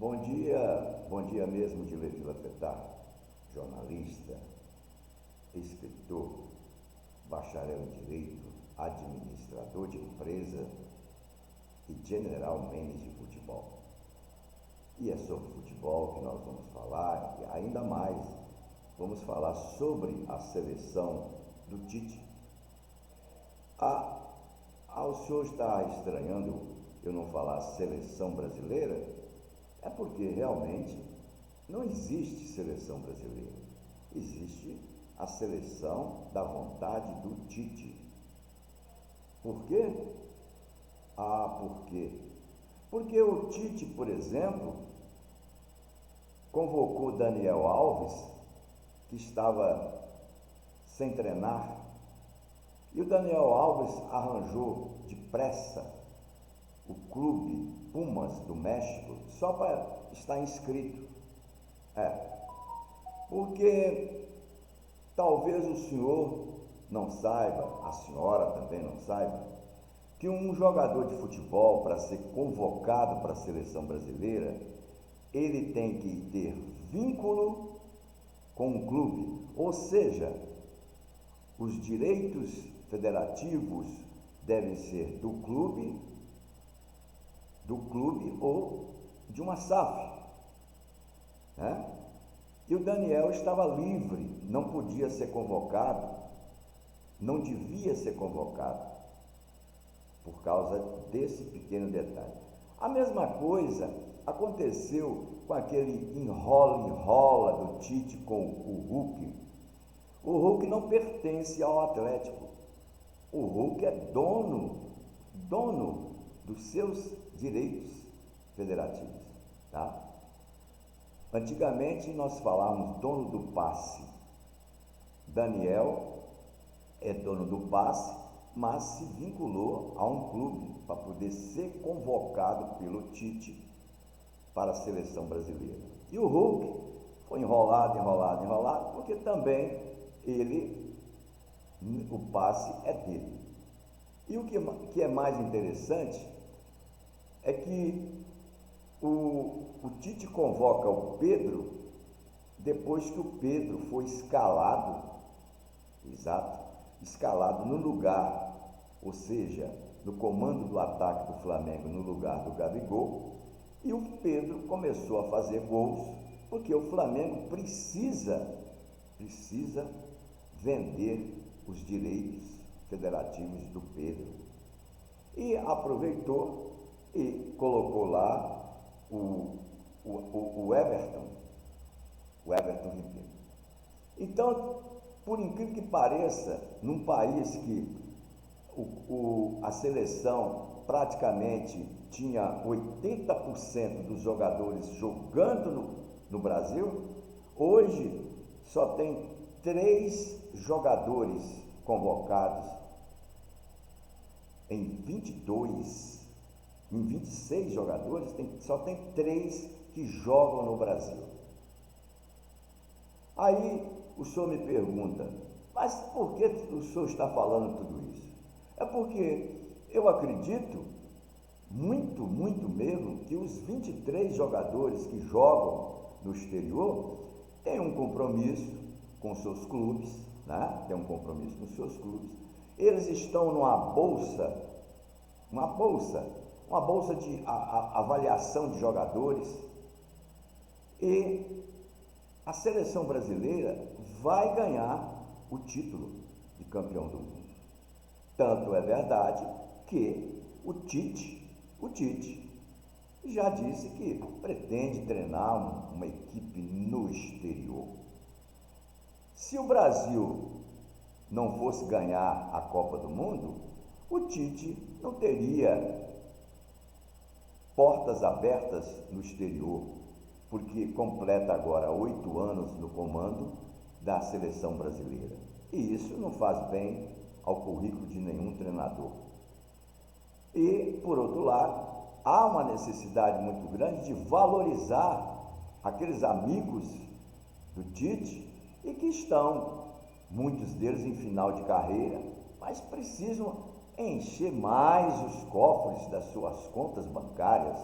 Bom dia mesmo de Levi Lafetá, jornalista, escritor, bacharel em Direito, administrador de empresa e general manager de futebol. E é sobre futebol que nós vamos falar, e ainda mais, vamos falar sobre a seleção do Tite. O senhor está estranhando eu não falar seleção brasileira? É porque realmente não existe seleção brasileira. Existe a seleção da vontade do Tite. Por quê? Por quê? Porque o Tite, por exemplo, convocou Daniel Alves, que estava sem treinar, e o Daniel Alves arranjou depressa o clube Pumas do México só para estar inscrito. Porque talvez o senhor não saiba, a senhora também não saiba, que um jogador de futebol, para ser convocado para a seleção brasileira, ele tem que ter vínculo com o clube, ou seja, os direitos federativos devem ser do clube ou de uma SAF, né? E o Daniel estava livre, não podia ser convocado, não devia ser convocado, por causa desse pequeno detalhe. A mesma coisa aconteceu com aquele enrola do Tite com o Hulk. O Hulk não pertence ao Atlético. O Hulk é dono dos seus direitos federativos, tá? Antigamente nós falávamos dono do passe. Daniel é dono do passe, mas se vinculou a um clube para poder ser convocado pelo Tite para a seleção brasileira. E o Hulk foi enrolado, porque também o passe é dele. E o que é mais interessante é que o Tite convoca o Pedro depois que o Pedro foi escalado no lugar, ou seja, no comando do ataque do Flamengo no lugar do Gabigol, e o Pedro começou a fazer gols, porque o Flamengo precisa vender os direitos federativos do Pedro. E aproveitou e colocou lá o Everton Ribeiro. Então, por incrível que pareça, num país que a seleção praticamente tinha 80% dos jogadores jogando no Brasil, hoje só tem 3 jogadores convocados em 26 jogadores, só tem 3 que jogam no Brasil. Aí o senhor me pergunta, mas por que o senhor está falando tudo isso? É porque eu acredito muito mesmo que os 23 jogadores que jogam no exterior têm um compromisso com seus clubes, né? Eles estão numa bolsa de avaliação de jogadores, e a seleção brasileira vai ganhar o título de campeão do mundo. Tanto é verdade que o Tite já disse que pretende treinar uma equipe no exterior. Se o Brasil não fosse ganhar a Copa do Mundo, o Tite não teria portas abertas no exterior, porque completa agora 8 anos no comando da seleção brasileira. E isso não faz bem ao currículo de nenhum treinador. E, por outro lado, há uma necessidade muito grande de valorizar aqueles amigos do Tite e que estão, muitos deles em final de carreira, mas precisam encher mais os cofres das suas contas bancárias.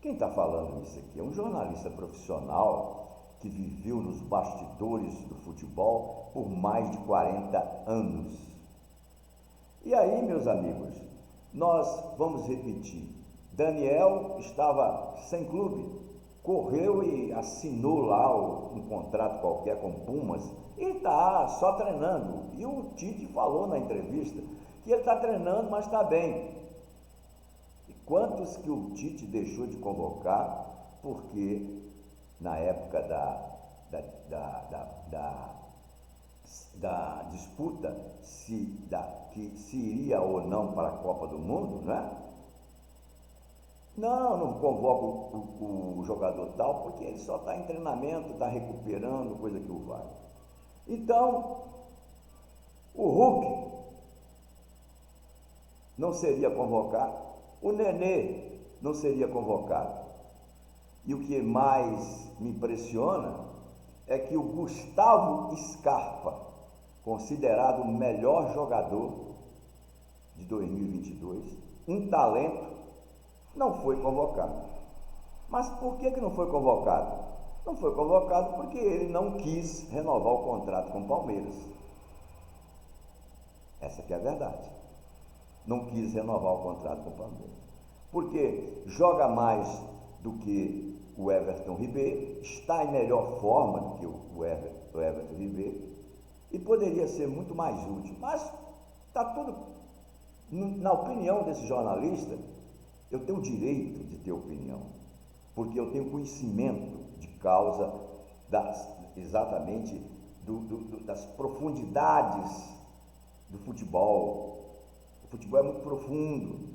Quem está falando isso aqui é um jornalista profissional que viveu nos bastidores do futebol por mais de 40 anos. E aí, meus amigos, nós vamos repetir. Daniel estava sem clube, correu e assinou lá um contrato qualquer com Pumas e está só treinando. E o Tite falou na entrevista que ele está treinando, mas está bem. E quantos que o Tite deixou de convocar porque na época da disputa que se iria ou não para a Copa do Mundo, né? Não convoco o jogador tal, porque ele só está em treinamento, está recuperando, coisa que o vale. Então, o Hulk não seria convocado, o Nenê não seria convocado. E o que mais me impressiona é que o Gustavo Scarpa, considerado o melhor jogador de 2022, um talento, não foi convocado. Mas por que não foi convocado? Não foi convocado porque ele não quis renovar o contrato com o Palmeiras. Essa que é a verdade. Não quis renovar o contrato com o Palmeiras. Porque joga mais do que o Everton Ribeiro, está em melhor forma do que o Everton Ribeiro e poderia ser muito mais útil. Mas está tudo, na opinião desse jornalista, eu tenho o direito de ter opinião, porque eu tenho conhecimento de causa exatamente das profundidades do futebol. O futebol é muito profundo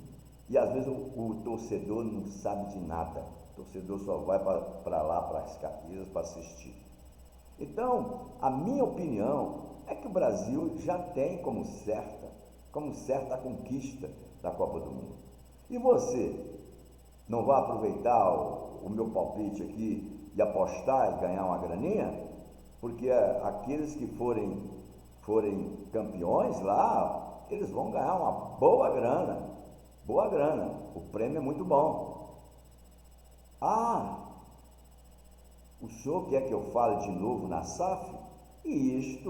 e às vezes o torcedor não sabe de nada. O torcedor só vai para lá, para as camisas, para assistir. Então, a minha opinião é que o Brasil já tem como certa a conquista da Copa do Mundo. E você não vai aproveitar o meu palpite aqui e apostar e ganhar uma graninha? Porque aqueles que forem campeões lá, eles vão ganhar uma boa grana. Boa grana. O prêmio é muito bom. O senhor quer que eu fale de novo na SAF? E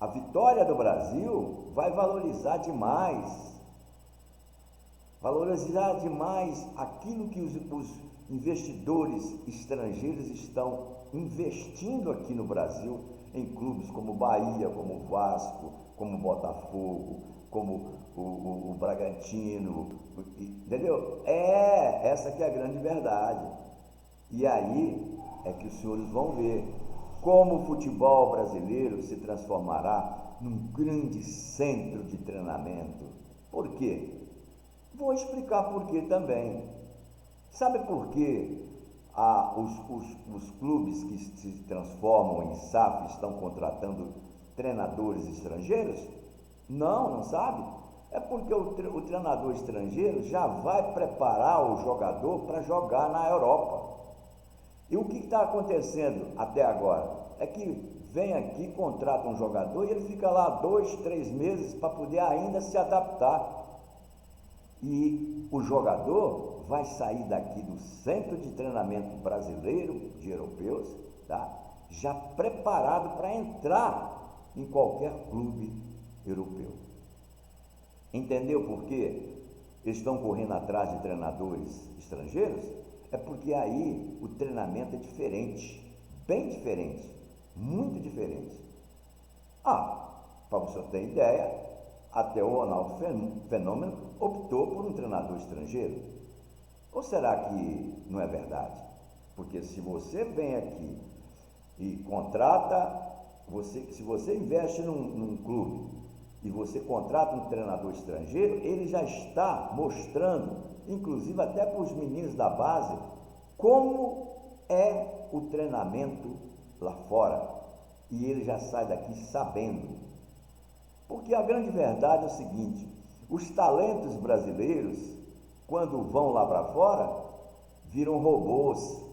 a vitória do Brasil vai valorizar demais aquilo que os investidores estrangeiros estão investindo aqui no Brasil, em clubes como Bahia, como Vasco, como Botafogo, como o Bragantino, entendeu? Essa que é a grande verdade. E aí é que os senhores vão ver como o futebol brasileiro se transformará num grande centro de treinamento. Por quê? Vou explicar por quê também. Sabe por quê os clubes que se transformam em SAF estão contratando treinadores estrangeiros? Não sabe? É porque o treinador estrangeiro já vai preparar o jogador para jogar na Europa. E o que está acontecendo até agora? É que vem aqui, contrata um jogador e ele fica lá 2, 3 meses para poder ainda se adaptar. E o jogador vai sair daqui do centro de treinamento brasileiro, de europeus, tá? Já preparado para entrar em qualquer clube europeu. Entendeu por quê? Eles estão correndo atrás de treinadores estrangeiros? É porque aí o treinamento é diferente, bem diferente, muito diferente. Para você ter ideia, até o Ronaldo Fenômeno optou por um treinador estrangeiro. Ou será que não é verdade? Porque se você vem aqui e contrata, se você investe num clube e você contrata um treinador estrangeiro, ele já está mostrando, inclusive até para os meninos da base, como é o treinamento lá fora. E ele já sai daqui sabendo. Porque a grande verdade é o seguinte: os talentos brasileiros, quando vão lá para fora, viram robôs.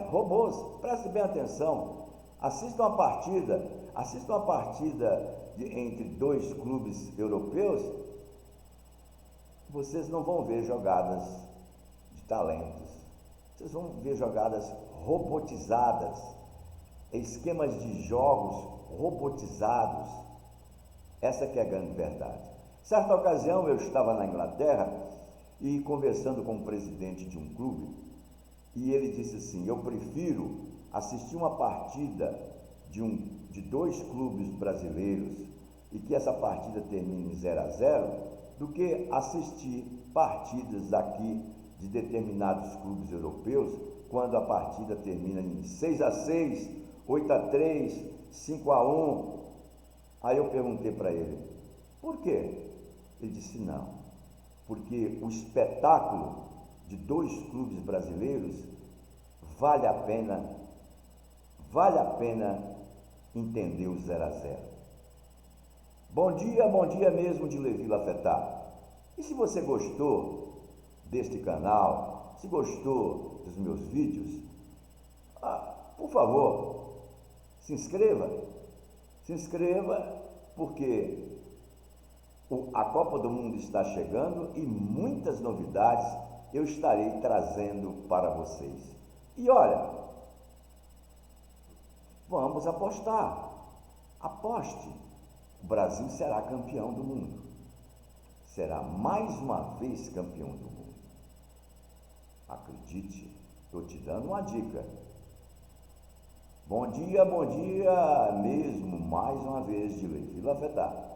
Robôs. Preste bem atenção. Assistam a partida entre 2 clubes europeus, vocês não vão ver jogadas de talentos. Vocês vão ver jogadas robotizadas, esquemas de jogos robotizados. Essa que é a grande verdade. Certa ocasião eu estava na Inglaterra e conversando com o presidente de um clube, e ele disse assim: eu prefiro assistir uma partida de dois clubes brasileiros e que essa partida termine em 0-0 do que assistir partidas aqui de determinados clubes europeus quando a partida termina em 6-6, 8-3, 5-1. Aí eu perguntei para ele, por quê? Ele disse, não, porque o espetáculo de dois clubes brasileiros vale a pena entender o 0-0. Bom dia mesmo de Levi Lafetá. E se você gostou deste canal, se gostou dos meus vídeos, por favor, se inscreva porque a Copa do Mundo está chegando e muitas novidades eu estarei trazendo para vocês. E olha, vamos apostar, aposte, o Brasil será campeão do mundo, será mais uma vez campeão do mundo. Acredite, estou te dando uma dica. Bom dia mesmo, mais uma vez, de Levi Lafetá.